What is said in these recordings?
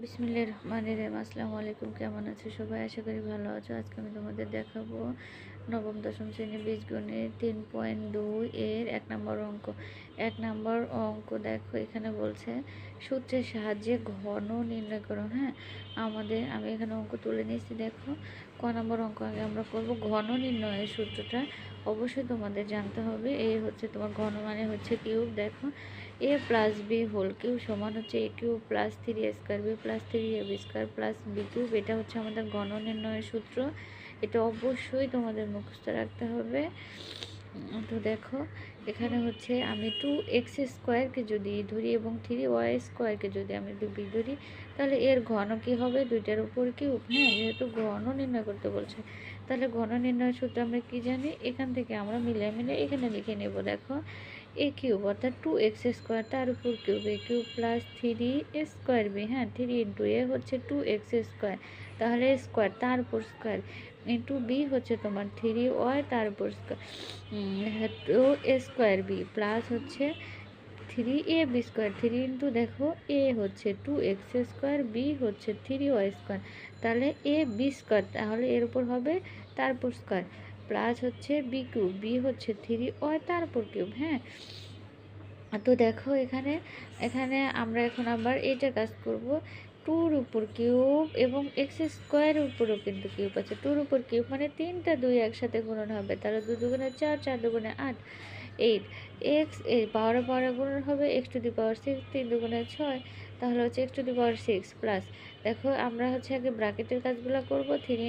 বিসমিল্লাহির রহমানির রহিম। আসসালামু আলাইকুম। কেমন আছো সবাই? আশা করি ভালো আছো। আজকে আমি তোমাদের দেখাবো নবম দশম শ্রেণীর বীজগণিত 3.2 এর 1 নম্বর অঙ্ক। 1 নম্বর অঙ্ক দেখো, এখানে বলছে সূত্রের সাহায্যে ঘন নির্ণয় করো। হ্যাঁ, আমি এখানে অঙ্ক তুলে নিয়েছি। দেখো, ক নম্বর অঙ্ক আগে আমরা করব। ঘন নির্ণয়ের সূত্রটা অবশ্যই তোমাদের জানতে হবে। এই হচ্ছে তোমার ঘন মানে হচ্ছে কিউব। দেখো, a plus b whole cube সমান হচ্ছে a cube plus 3a² b plus 3ab² plus b cube. এটা হচ্ছে আমাদের ঘন নির্ণয়ের সূত্র। এটা অবশ্যই তোমাদের মুখস্থ রাখতে হবে। তো দেখো, এখানে হচ্ছে আমি 2x² যদি ধরি এবং 3y² যদি আমি বি ধরি, তাহলে এর ঘন কি হবে? দুইটার উপর কিউব। হ্যাঁ, যেহেতু ঘন নির্ণয় করতে বলছে, তাহলে ঘন নির্ণয়ের সূত্র আমরা কি জানি? এখান থেকে আমরা মিলে এখানে লিখে নেব। দেখো, এ কিউব অর্থাৎ 2x² তার উপর কিউব এ কিউব প্লাস 3a² বি। হ্যাঁ, 3 ইন্টু এ হচ্ছে 2x², তাহলে স্কোয়ার তার উপর স্কোয়ার, ইন্টু বি হচ্ছে তোমার 3y তার উপর স্কোয়ার, 2a² বি প্লাস হচ্ছে 3ab²। 3 ইন্টু দেখো এ হচ্ছে 2x², বি হচ্ছে 3y², তাহলে ab², তাহলে এর উপর হবে তারপর স্কোয়ার, প্লাস হচ্ছে বি কিউব, বি হচ্ছে 3y তারপর কিউব। হ্যাঁ, তো দেখো এখানে এখানে আমরা এখন আবার এইটা কাজ করব। 2-র উপর কিউব এবং x² উপরও কিন্তু কিউব আছে। 2-র উপর কিউব মানে 3টা 2 একসাথে গুণন হবে, তাহলে 2 দুগুণে 4, 4 দুগুণে 8, 8 এক্স এই পাওয়ারে গুণন হবে x⁻6, 3 দুগুণে 6, তাহলে হচ্ছে x⁻6 প্লাস। দেখো, আমরা হচ্ছে আগে ব্র্যাকেটের কাজগুলো করব। 3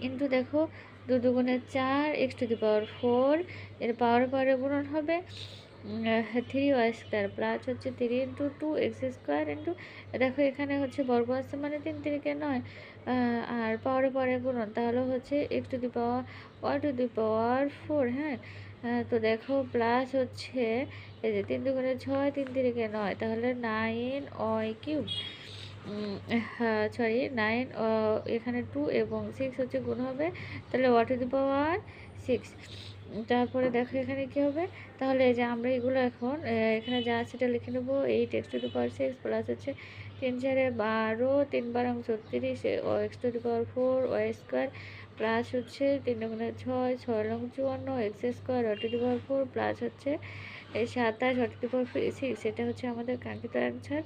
ইন্টু দেখো 2 দুগুণে 4, x⁻4 এর পাওয়ারে গুণন হবে 3y² প্লাস হচ্ছে 3 ইন্টু 2x² ইন্টু দেখো এখানে হচ্ছে বর্গ আছে মানে 3 3 9, আর পাওয়ারে গুণন, তাহলে হচ্ছে x⁻4। হ্যাঁ, তো দেখো প্লাস হচ্ছে এই যে 3 দুগুণে 6, 3 3 9, তাহলে 9y³ হ্যাঁ সরি 9, এখানে 2 এবং 6 হচ্ছে গুণ হবে, তাহলে y⁻6। তারপরে দেখো এখানে কি হবে, তাহলে এই যে আমরা এগুলো এখন এখানে যা আছে সেটা লিখে নেবো। 8x⁻6 প্লাস হচ্ছে 3 4 12, 3 12 36, x⁻4y² প্লাস হচ্ছে 3 দুগুণে 6, 6 লং 54, x² y⁻4 প্লাস হচ্ছে এই 27 y⁻6। এটা হচ্ছে আমাদের কাঙ্ক্ষিত অ্যান্সার।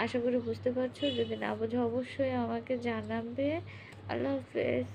আশা করি বুঝতে পারছো। যদি না বোঝো অবশ্যই আমাকে জানাবে। আল্লাহ হাফেজ।